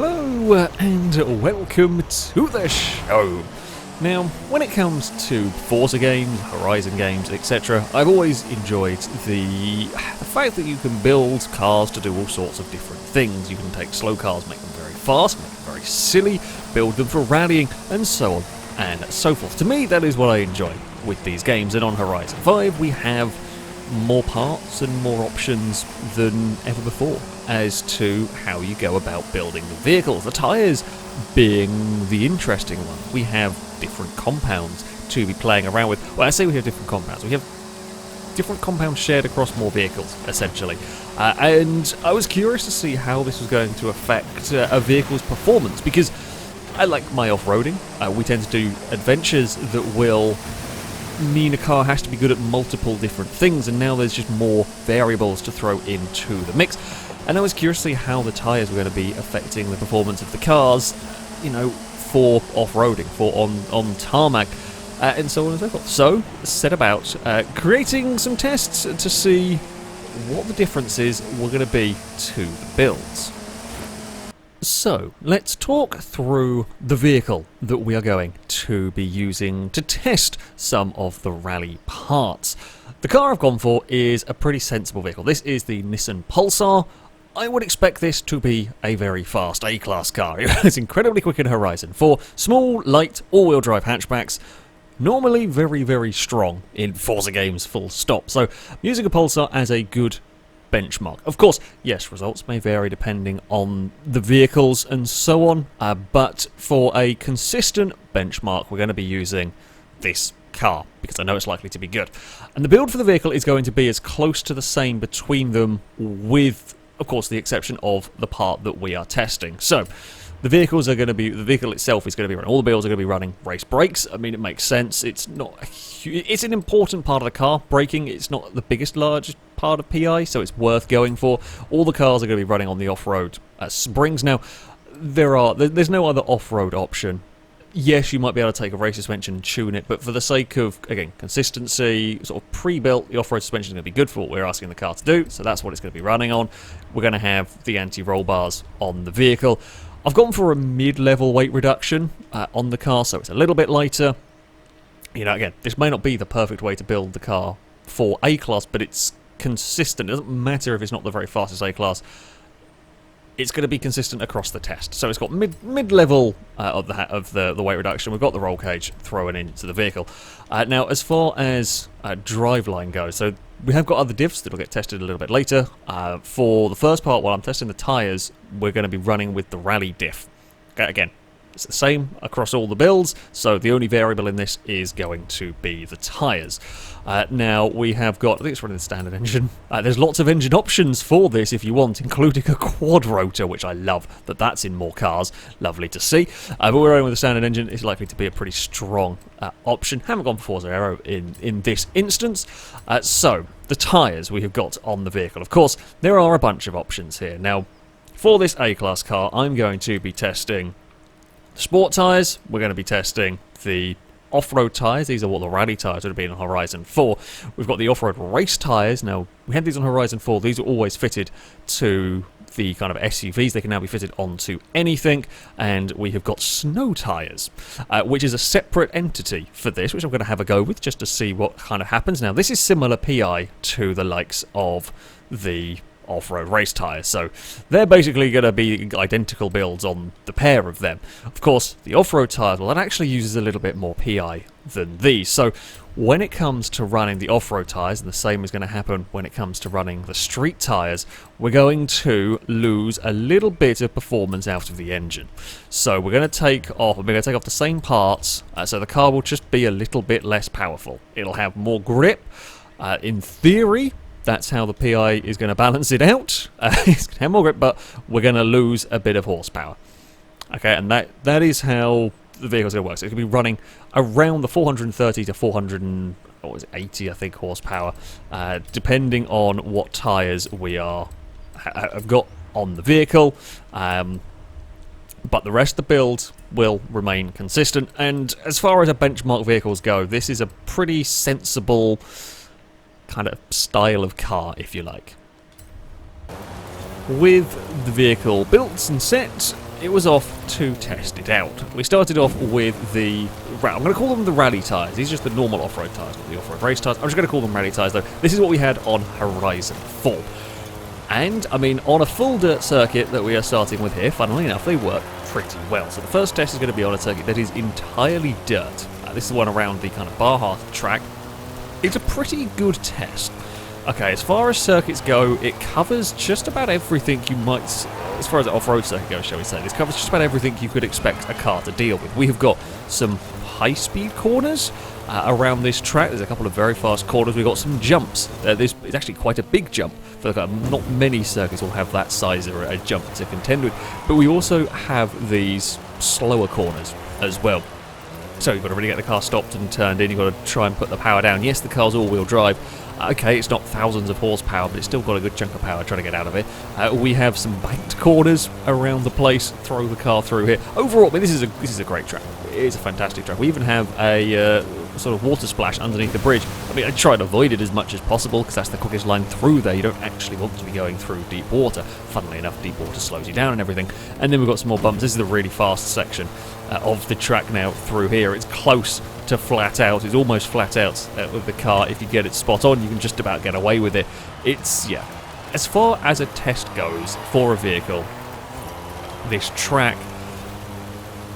Hello and welcome to the show. Now, when it comes to Forza games, Horizon games, etc., I've always enjoyed the fact that you can build cars to do all sorts of different things. You can take slow cars, make them very fast, make them very silly, build them for rallying, and so on and so forth. To me, that is what I enjoy with these games, and on Horizon 5 we have more parts and more options than ever before as to how you go about building the vehicles. The tyres being the interesting one. We have different compounds to be playing around with. Well, I say we have different compounds. We have different compounds shared across more vehicles, essentially. And I was curious to see how this was going to affect a vehicle's performance, because I like my off-roading. We tend to do adventures that will mean a car has to be good at multiple different things, and now there's just more variables to throw into the mix. And I was curious to see how the tyres were going to be affecting the performance of the cars, you know, for off-roading, for on tarmac, and so on and so forth. So, set about creating some tests to see what the differences were going to be to the builds. So, let's talk through the vehicle that we are going to be using to test some of the rally parts. The car I've gone for is a pretty sensible vehicle. This is the Nissan Pulsar. I would expect this to be a very fast A-Class car. It's incredibly quick in Horizon. For small, light, all-wheel drive hatchbacks, normally very, very strong in Forza games, full stop. So, I'm using a Pulsar as a good benchmark. Of course, yes, results may vary depending on the vehicles and so on, but for a consistent benchmark, we're going to be using this car, because I know it's likely to be good. And the build for the vehicle is going to be as close to the same between them, with, of course, the exception of the part that we are testing. So, the vehicle itself is going to be running, all the builds are going to be running race brakes. I mean, it makes sense. It's an important part of the car. Braking, it's not the largest part of PI, so it's worth going for. All the cars are going to be running on the off-road springs. Now, there's no other off-road option. Yes, you might be able to take a race suspension and tune it, but for the sake of, again, consistency, sort of pre-built, the off-road suspension is going to be good for what we're asking the car to do, so that's what it's going to be running on. We're going to have the anti-roll bars on the vehicle. I've gone for a mid-level weight reduction on the car, so it's a little bit lighter. You know, again, this may not be the perfect way to build the car for A-Class, but it's consistent. It doesn't matter if it's not the very fastest A-Class. It's going to be consistent across the test. So it's got mid-level of the weight reduction. We've got the roll cage thrown into the vehicle. Now, as far as driveline goes, so we have got other diffs that will get tested a little bit later. For the first part, while I'm testing the tyres, we're going to be running with the rally diff. Okay, again, it's the same across all the builds, so the only variable in this is going to be the tyres. Now, we have got, I think it's running the standard engine. There's lots of engine options for this if you want, including a quad rotor, which I love that that's in more cars. Lovely to see. But we're running with the standard engine. It's likely to be a pretty strong option. Haven't gone for Forza Aero in this instance. So, the tyres we have got on the vehicle. Of course, there are a bunch of options here. Now, for this A-Class car, I'm going to be testing sport tyres. We're going to be testing the off-road tyres. These are what the rally tyres would have been on Horizon 4. We've got the off-road race tyres. Now, we had these on Horizon 4. These are always fitted to the kind of SUVs. They can now be fitted onto anything. And we have got snow tyres, which is a separate entity for this, which I'm going to have a go with just to see what kind of happens. Now, this is similar PI to the likes of the off-road race tyres, so they're basically going to be identical builds on the pair of them. Of course, the off-road tyres, well, that actually uses a little bit more PI than these, so when it comes to running the off-road tyres, and the same is going to happen when it comes to running the street tyres, we're going to lose a little bit of performance out of the engine. So we're going to take off the same parts, so the car will just be a little bit less powerful. It'll have more grip. In theory, that's how the PI is going to balance it out. It's going to have more grip, but we're going to lose a bit of horsepower. Okay, and that is how the vehicle's going to work. So it's going to be running around the 430 to 480, I think, horsepower, depending on what tyres we have got on the vehicle. But the rest of the build will remain consistent. And as far as benchmark vehicles go, this is a pretty sensible kind of style of car, if you like. With the vehicle built and set, it was off to test it out. We started off with the, I'm going to call them the rally tyres. These are just the normal off-road tyres, not the off-road race tyres. I'm just going to call them rally tyres though. This is what we had on Horizon 4. And, I mean, on a full dirt circuit that we are starting with here, funnily enough, they work pretty well. So the first test is going to be on a circuit that is entirely dirt. This is one around the kind of Baja track. It's a pretty good test. Okay, as far as circuits go, it covers just about everything you might, as far as the off-road circuit goes, shall we say. This covers just about everything you could expect a car to deal with. We have got some high-speed corners around this track. There's a couple of very fast corners. We've got some jumps. This is actually quite a big jump. For not many circuits will have that size of a jump to contend with. But we also have these slower corners as well. So you've got to really get the car stopped and turned in. You've got to try and put the power down. Yes, the car's all-wheel drive. Okay, it's not thousands of horsepower, but it's still got a good chunk of power trying to get out of it. We have some banked corners around the place. Throw the car through here. Overall, I mean, this is a great track. It is a fantastic track. We even have a sort of water splash underneath the bridge. I mean, I try to avoid it as much as possible because that's the quickest line through there. You don't actually want to be going through deep water. Funnily enough, deep water slows you down and everything. And then we've got some more bumps. This is the really fast section of the track now through here. It's close to flat out. It's almost flat out with the car. If you get it spot on, you can just about get away with it. It's, yeah. As far as a test goes for a vehicle, this track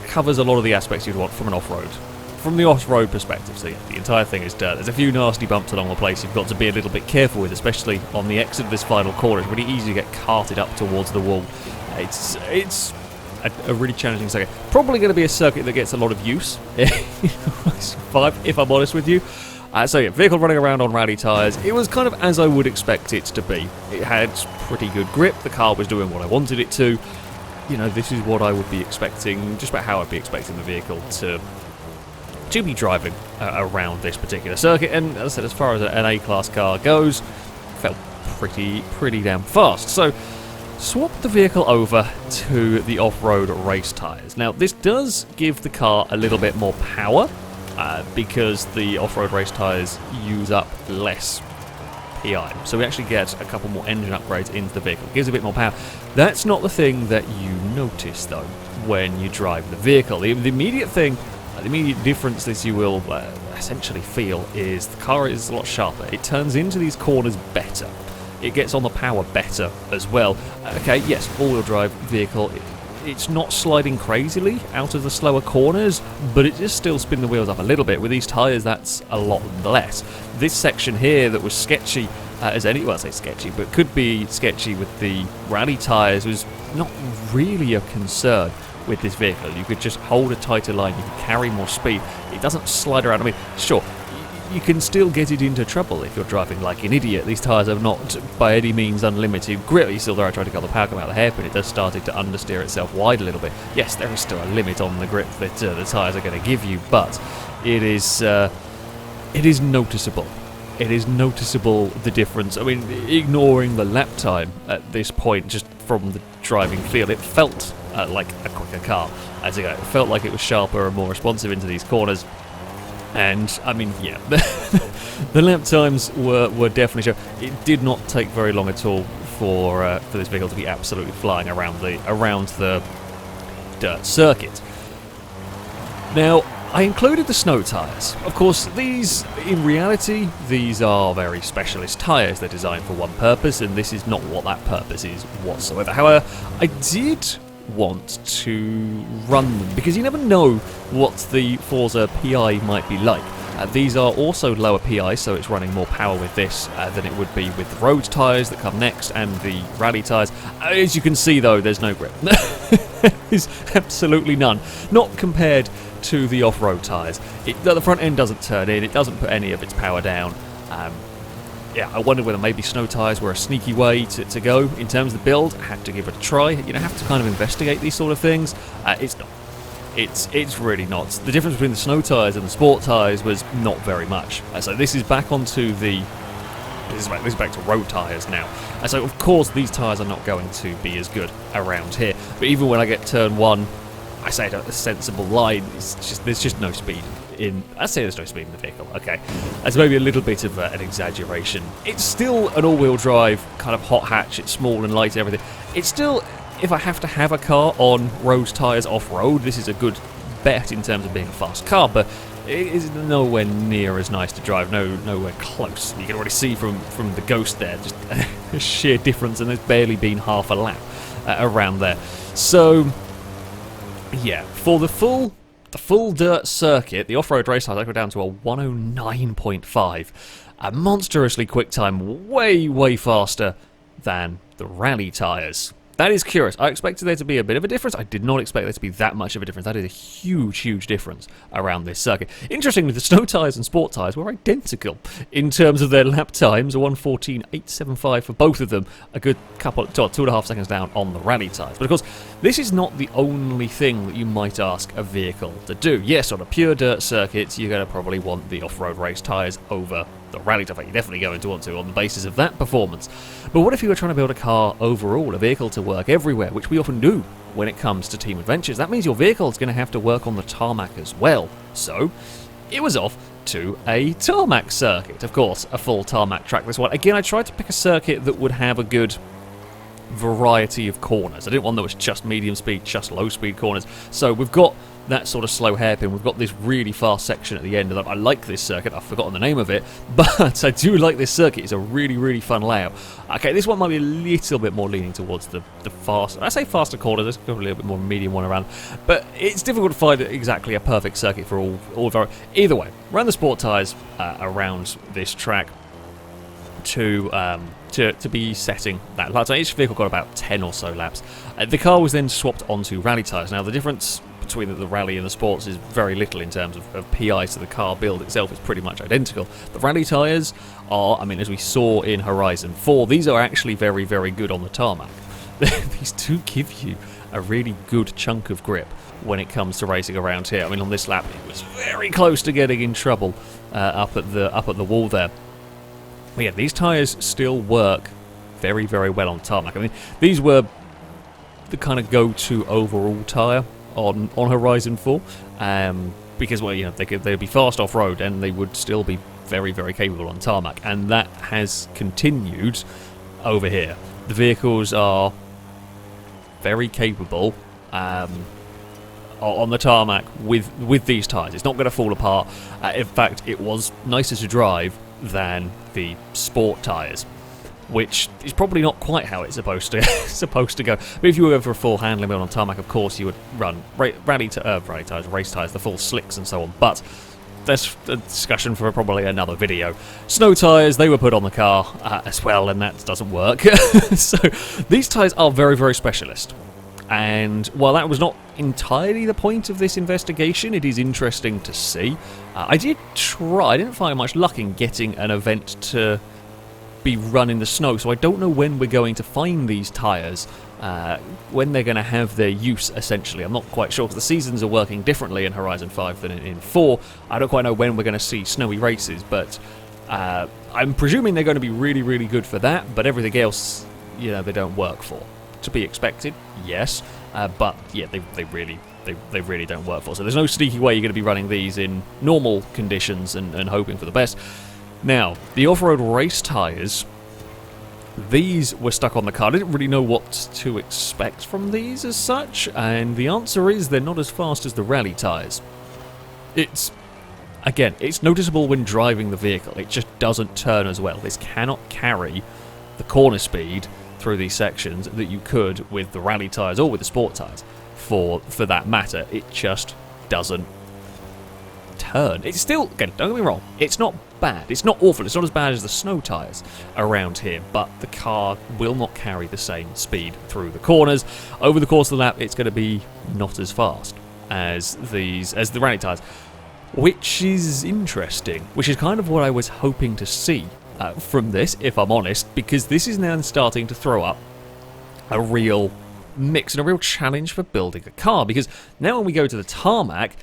covers a lot of the aspects you'd want from an off-road. From the off-road perspective, so yeah, the entire thing is dirt. There's a few nasty bumps along the place you've got to be a little bit careful with, especially on the exit of this final corner. It's really easy to get carted up towards the wall. It's a really challenging circuit. Probably going to be a circuit that gets a lot of use, if I'm honest with you. So yeah, vehicle running around on rally tyres. It was kind of as I would expect it to be. It had pretty good grip. The car was doing what I wanted it to. You know, this is what I would be expecting, just about how I'd be expecting the vehicle to be driving around this particular circuit. And as I said, as far as an A-class car goes, felt pretty damn fast. So swap the vehicle over to the off-road race tyres. Now, this does give the car a little bit more power because the off-road race tyres use up less PI. So we actually get a couple more engine upgrades into the vehicle. It gives a bit more power. That's not the thing that you notice, though, when you drive the vehicle. The immediate thing, the immediate difference that you will essentially feel is the car is a lot sharper. It turns into these corners better. It gets on the power better as well. Okay, yes, all-wheel drive vehicle. It's not sliding crazily out of the slower corners, but it does still spin the wheels up a little bit. With these tyres, that's a lot less. This section here that was sketchy as any, well, I say sketchy, but could be sketchy with the rally tyres, was not really a concern with this vehicle. You could just hold a tighter line, you could carry more speed. It doesn't slide around. I mean, sure, you can still get it into trouble if you're driving like an idiot. These tyres have not by any means unlimited grip. You still there trying to cut the power come out of the hairpin. It does started to understeer itself wide a little bit. Yes, there is still a limit on the grip that the tyres are going to give you, but it is noticeable. It is noticeable, the difference. I mean, ignoring the lap time at this point, just from the driving feel, it felt like a quicker car. As it felt like it was sharper and more responsive into these corners. And, I mean, yeah, the lap times were definitely show. It did not take very long at all for this vehicle to be absolutely flying around the dirt circuit. Now, I included the snow tyres. Of course, these, in reality, these are very specialist tyres. They're designed for one purpose, and this is not what that purpose is whatsoever. However, I did want to run them because you never know what the Forza PI might be like. These are also lower PI, so it's running more power with this than it would be with the road tyres that come next and the rally tyres. As you can see, though, there's no grip. There's absolutely none. Not compared to the off-road tyres. The front end doesn't turn in, it doesn't put any of its power down. Yeah, I wondered whether maybe snow tyres were a sneaky way to go in terms of the build. I had to give it a try. You know, have to kind of investigate these sort of things. It's not. It's really not. The difference between the snow tyres and the sport tyres was not very much. So this is back onto the. This is back to road tyres now. So of course these tyres are not going to be as good around here. But even when I get turn one, I say at a sensible line, there's just no speed in. I say there's no speed in the vehicle. Okay, that's maybe a little bit of an exaggeration. It's still an all-wheel drive kind of hot hatch. It's small and light and everything. It's still if I have to have a car on road tyres off-road, this is a good bet in terms of being a fast car, but it is nowhere near as nice to drive, nowhere close. You can already see from the Ghost there, just a sheer difference, and there's barely been half a lap around there. So, yeah, for the full dirt circuit, the off-road race tires go down to a 109.5, a monstrously quick time, way faster than the rally tyres. That is curious. I expected there to be a bit of a difference. I did not expect there to be that much of a difference. That is a huge difference around this circuit. Interestingly, the snow tyres and sport tyres were identical in terms of their lap times, a 1:14.875 for both of them, a good couple, 2.5 seconds down on the rally tyres. But of course, this is not the only thing that you might ask a vehicle to do. Yes, on a pure dirt circuit, you're going to probably want the off-road race tyres over the rally tyre. You're definitely going to want to on the basis of that performance. But what if you were trying to build a car overall, a vehicle to work everywhere, which we often do when it comes to team adventures? That means your vehicle is going to have to work on the tarmac as well. So it was off to a tarmac circuit. Of course, a full tarmac track, this one. Again, I tried to pick a circuit that would have a good variety of corners. I didn't want that was just medium speed, just low speed corners. So we've got that sort of slow hairpin. We've got this really fast section at the end. I like this circuit. I've forgotten the name of it, but I do like this circuit. It's a really fun layout. Okay, this one might be a little bit more leaning towards the fast. I say faster corners. There's probably a little bit more medium one around, but it's difficult to find exactly a perfect circuit for all of our. Either way, ran the sport tyres around this track to be setting that lap. So each vehicle got about 10 or so laps. The car was then swapped onto rally tyres. Now the difference between the rally and the sports is very little in terms of PI, so the car build itself is pretty much identical. The rally tyres are, I mean, as we saw in Horizon 4, these are actually very good on the tarmac. These do give you a really good chunk of grip when it comes to racing around here. I mean, on this lap it was very close to getting in trouble up at the wall there. But yeah, these tyres still work very well on tarmac. I mean, these were the kind of go-to overall tyre on Horizon 4, because, well, you know, they'd be fast off-road and they would still be very capable on tarmac, and that has continued over here. The vehicles are very capable on the tarmac with these tyres. It's not going to fall apart. In fact, it was nicer to drive than the sport tyres, which is probably not quite how it's supposed to go. But if you were going for a full handling build on tarmac, of course you would run rally tyres, race tyres, the full slicks and so on. But that's a discussion for probably another video. Snow tyres, they were put on the car as well, and that doesn't work. So these tyres are very specialist. And while that was not entirely the point of this investigation, it is interesting to see. I didn't find much luck in getting an event to be run in the snow, so I don't know when we're going to find these tyres, when they're going to have their use, essentially. I'm not quite sure, because the seasons are working differently in Horizon 5 than in 4. I don't quite know when we're going to see snowy races, but I'm presuming they're going to be really good for that, but everything else, you know, they don't work for. To be expected, yes, but yeah, they really don't work for. So there's no sneaky way you're going to be running these in normal conditions and hoping for the best. Now, the off-road race tyres, these were stuck on the car. I didn't really know what to expect from these as such, and the answer is they're not as fast as the rally tyres. It's noticeable when driving the vehicle. It just doesn't turn as well. This cannot carry the corner speed through these sections that you could with the rally tyres or with the sport tyres, for that matter. It just doesn't turn. It's still, again, don't get me wrong, it's not bad, it's not awful, it's not as bad as the snow tyres around here, but the car will not carry the same speed through the corners. Over the course of the lap, it's going to be not as fast as the rally tyres, which is interesting, which is kind of what I was hoping to see from this, if I'm honest, because this is now starting to throw up a real mix and a real challenge for building a car, because now when we go to the tarmac,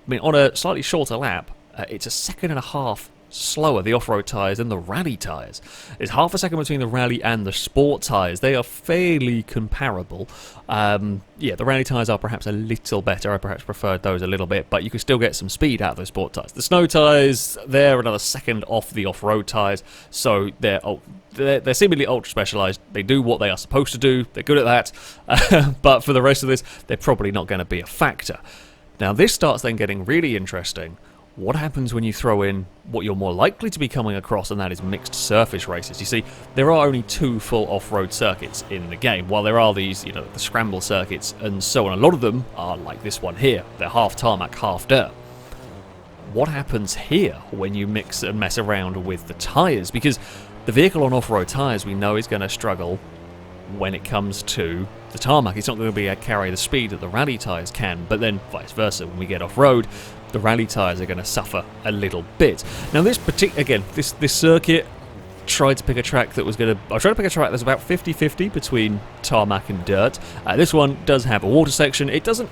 I mean, on a slightly shorter lap, it's a 1.5 seconds slower, the off-road tyres, than the rally tyres. It's half a second between the rally and the sport tyres. They are fairly comparable. Yeah, the rally tyres are perhaps a little better. I perhaps preferred those a little bit, but you can still get some speed out of those sport tyres. The snow tyres, they're another second off the off-road tyres, so they're seemingly ultra specialised. They do what they are supposed to do. They're good at that. But for the rest of this, they're probably not going to be a factor. Now, this starts then getting really interesting. What happens when you throw in what you're more likely to be coming across, and that is mixed surface races? You see, there are only 2 full off-road circuits in the game, while there are these, the scramble circuits and so on. A lot of them are like this one here. They're half tarmac, half dirt. What happens here when you mix and mess around with the tyres? Because the vehicle on off-road tyres, we know, is going to struggle when it comes to the tarmac. It's not going to be able to carry the speed that the rally tyres can, but then vice versa. When we get off-road, the rally tyres are going to suffer a little bit. Now, this circuit tried to pick a track that was going to... I tried to pick a track that's about 50-50 between tarmac and dirt. This one does have a water section. It doesn't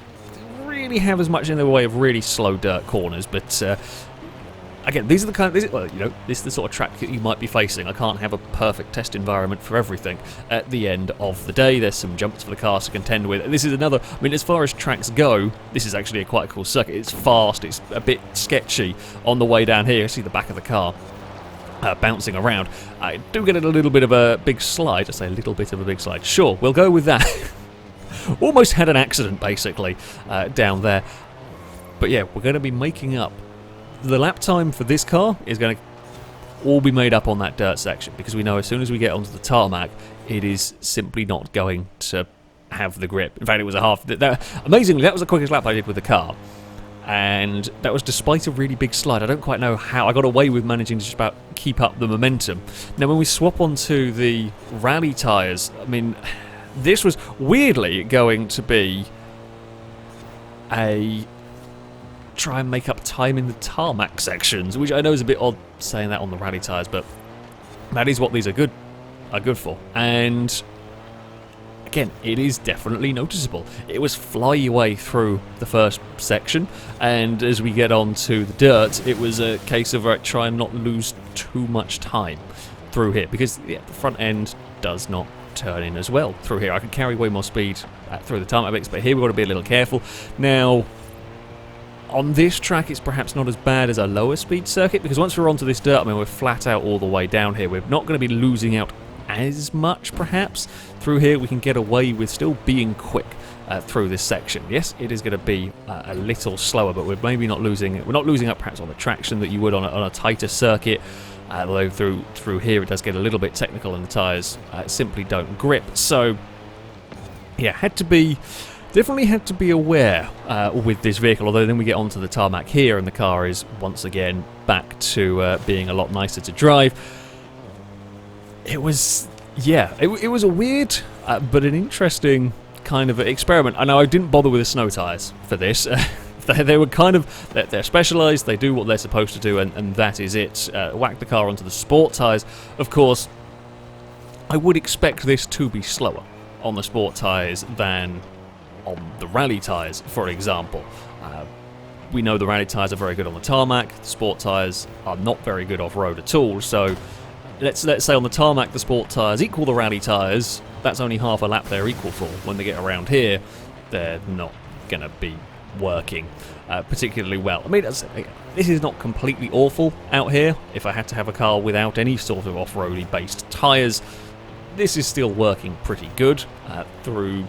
really have as much in the way of really slow dirt corners, but... Again, these are the kind of, this is the sort of track that you might be facing. I can't have a perfect test environment for everything at the end of the day. There's some jumps for the cars to contend with. This is another, as far as tracks go, this is actually quite a cool circuit. It's fast, it's a bit sketchy on the way down here. You see the back of the car bouncing around. I do get a little bit of a big slide. I say a little bit of a big slide. Sure, we'll go with that. Almost had an accident, basically, down there. But yeah, we're going to be making up. The lap time for this car is going to all be made up on that dirt section, because we know as soon as we get onto the tarmac, it is simply not going to have the grip. In fact, it was a half... amazingly, that was the quickest lap I did with the car, and that was despite a really big slide. I don't quite know how. I got away with managing to just about keep up the momentum. Now, when we swap onto the rally tyres, this was weirdly going to be a... try and make up time in the tarmac sections, which I know is a bit odd saying that on the rally tyres, but that is what these are good for. And again, it is definitely noticeable. It was fly your way through the first section, and as we get on to the dirt, it was a case of try and not lose too much time through here, because the front end does not turn in as well through here. I could carry way more speed through the tarmac bits, but here we've got to be a little careful. Now, on this track, it's perhaps not as bad as a lower speed circuit, because once we're onto this dirt, we're flat out all the way down here. We're not going to be losing out as much, perhaps. Through here, we can get away with still being quick through this section. Yes, it is going to be a little slower, but we're maybe not losing... We're not losing out perhaps on the traction that you would on a tighter circuit. Although through here, it does get a little bit technical, and the tyres simply don't grip. So, yeah, definitely had to be aware with this vehicle, although then we get onto the tarmac here and the car is once again back to being a lot nicer to drive. It was, it was a weird but an interesting kind of experiment. I know I didn't bother with the snow tyres for this. They were kind of, they're specialised, they do what they're supposed to do, and that is it. Whack the car onto the sport tyres. Of course, I would expect this to be slower on the sport tyres than on the rally tyres, for example. We know the rally tyres are very good on the tarmac. The sport tyres are not very good off-road at all. So let's say on the tarmac the sport tyres equal the rally tyres. That's only half a lap they're equal for. When they get around here, they're not going to be working particularly well. This is not completely awful out here. If I had to have a car without any sort of off-roady based tyres, this is still working pretty good through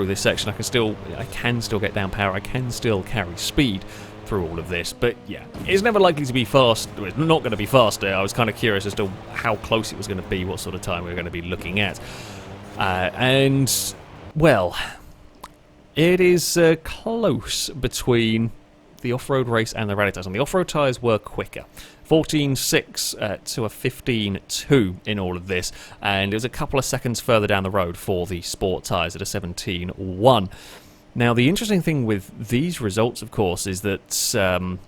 this section. I can still get down power, I can still carry speed through all of this, but yeah, it's never likely to be fast. It's not going to be faster. I was kind of curious as to how close it was going to be, what sort of time we were going to be looking at. And, well, it is close between the off-road race and the rally tyres, and the off-road tyres were quicker. 14.6 to a 15.2 in all of this, and it was a couple of seconds further down the road for the sport tyres at a 17.1. Now, the interesting thing with these results, of course, is that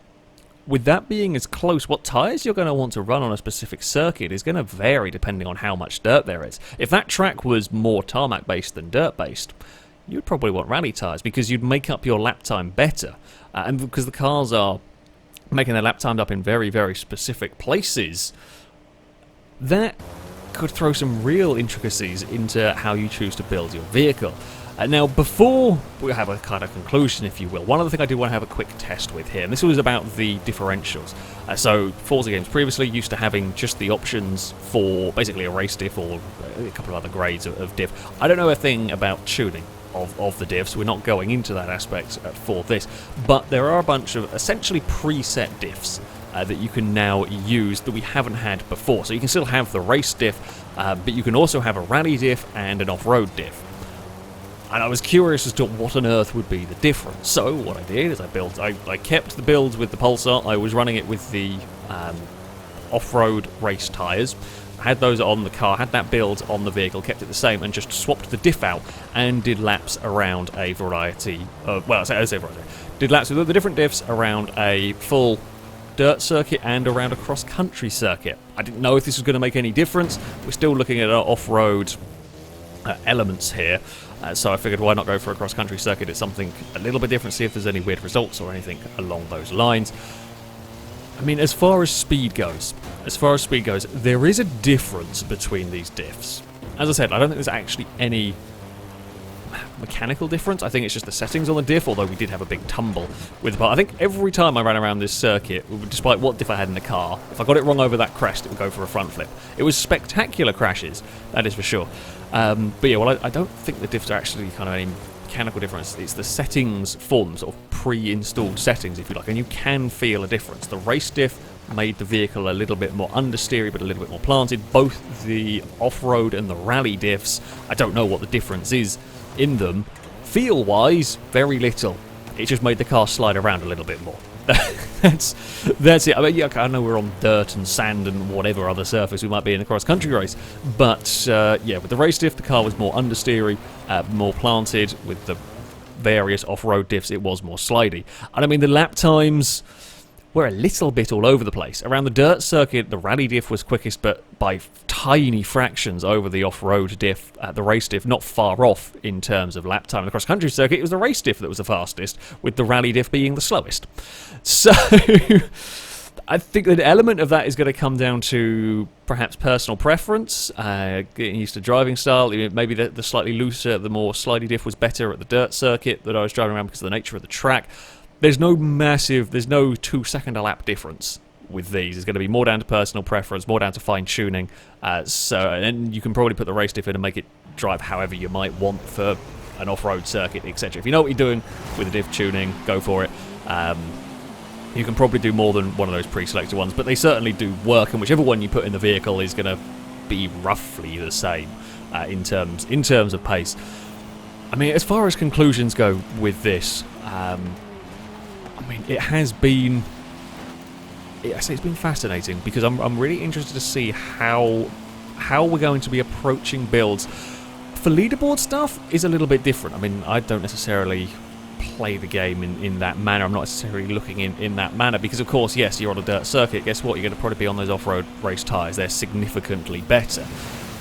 with that being as close, what tyres you're going to want to run on a specific circuit is going to vary depending on how much dirt there is. If that track was more tarmac-based than dirt-based, you'd probably want rally tyres, because you'd make up your lap time better, and because the cars are making their lap timed up in very, very specific places, that could throw some real intricacies into how you choose to build your vehicle. Now, before we have a kind of conclusion, if you will, one other thing I did want to have a quick test with here, and this was about the differentials. So, Forza games previously used to having just the options for basically a race diff or a couple of other grades of diff. I don't know a thing about tuning of the diffs, we're not going into that aspect for this, but there are a bunch of essentially preset diffs that you can now use that we haven't had before. So you can still have the race diff, but you can also have a rally diff and an off-road diff. And I was curious as to what on earth would be the difference. So what I did is I kept the builds with the Pulsar. I was running it with the off-road race tyres. Had those on the car, had that build on the vehicle, kept it the same, and just swapped the diff out and did laps around a variety of, well, I say variety. Did laps with the different diffs around a full dirt circuit and around a cross-country circuit. I didn't know if this was going to make any difference. We're still looking at our off-road elements here. So I figured, why not go for a cross-country circuit? It's something a little bit different, see if there's any weird results or anything along those lines. I mean, as far as speed goes, there is a difference between these diffs. As I said, I don't think there's actually any mechanical difference. I think it's just the settings on the diff, although we did have a big tumble with the part. I think every time I ran around this circuit, despite what diff I had in the car, if I got it wrong over that crest, it would go for a front flip. It was spectacular crashes, that is for sure. But yeah, well, I don't think the diffs are actually kind of any mechanical difference. It's the settings for them, sort of pre-installed settings, if you like, and you can feel a difference. The race diff made the vehicle a little bit more understeery, but a little bit more planted. Both the off-road and the rally diffs, I don't know what the difference is in them. Feel-wise, very little. It just made the car slide around a little bit more. that's it. I mean, yeah, I know we're on dirt and sand and whatever other surface we might be in a cross-country race, but yeah, with the race diff, the car was more understeery, more planted. With the various off-road diffs, it was more slidey. And I mean, the lap times were a little bit all over the place. Around the dirt circuit, the rally diff was quickest, but by tiny fractions over the off-road diff. The race diff not far off in terms of lap time. In the cross-country circuit, it was the race diff that was the fastest, with the rally diff being the slowest. So I think an element of that is going to come down to perhaps personal preference, getting used to driving style. Maybe the slightly looser, the more slidey diff was better at the dirt circuit that I was driving around because of the nature of the track. There's no 2-second a lap difference with these. It's going to be more down to personal preference, more down to fine-tuning. And you can probably put the race diff in and make it drive however you might want for an off-road circuit, etc. If you know what you're doing with the diff tuning, go for it. You can probably do more than one of those pre-selected ones, but they certainly do work, and whichever one you put in the vehicle is going to be roughly the same in terms of pace. I mean, as far as conclusions go with this, I mean, it's been fascinating because I'm really interested to see how we're going to be approaching builds. For leaderboard stuff is a little bit different. I mean, I don't necessarily play the game in that manner. I'm not necessarily looking in that manner because, of course, yes, you're on a dirt circuit. Guess what? You're going to probably be on those off-road race tyres. They're significantly better.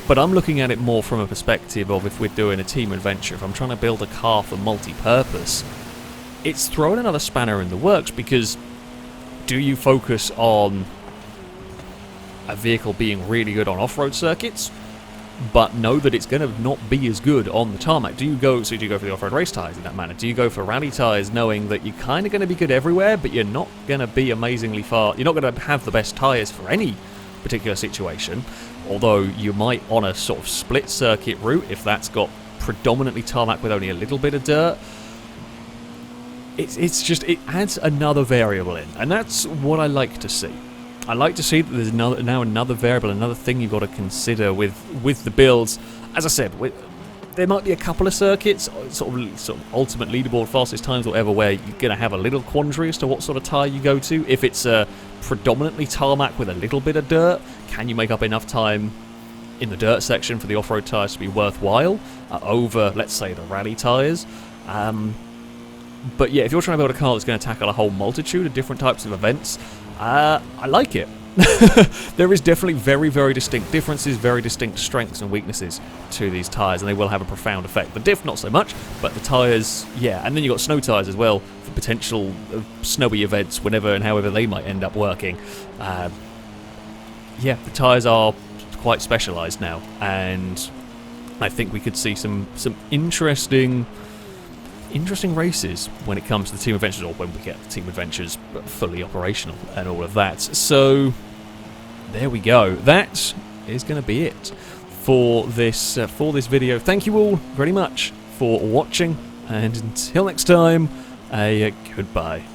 But I'm looking at it more from a perspective of if we're doing a team adventure, if I'm trying to build a car for multi-purpose, it's throwing another spanner in the works because do you focus on a vehicle being really good on off-road circuits, but know that it's going to not be as good on the tarmac? Do you go for the off-road race tyres in that manner? Do you go for rally tyres knowing that you're kind of going to be good everywhere, but you're not going to be amazingly far? You're not going to have the best tyres for any particular situation, although you might on a sort of split circuit route, if that's got predominantly tarmac with only a little bit of dirt. It adds another variable in, and that's what I like to see. I like to see that there's another variable, another thing you've got to consider with the builds. As I said, there might be a couple of circuits, sort of ultimate leaderboard, fastest times, whatever, where you're going to have a little quandary as to what sort of tyre you go to. If it's predominantly tarmac with a little bit of dirt, can you make up enough time in the dirt section for the off-road tyres to be worthwhile over, let's say, the rally tyres? But yeah, if you're trying to build a car that's going to tackle a whole multitude of different types of events, I like it. there is definitely very, very distinct differences, very distinct strengths and weaknesses to these tyres, and they will have a profound effect. The diff, not so much, but the tyres, yeah. And then you've got snow tyres as well for potential snowy events, whenever and however they might end up working. Yeah, the tyres are quite specialised now, and I think we could see some interesting races when it comes to the team adventures, or when we get the team adventures fully operational and all of that. So there we go. That is going to be it for this video. Thank you all very much for watching, and until next time, goodbye.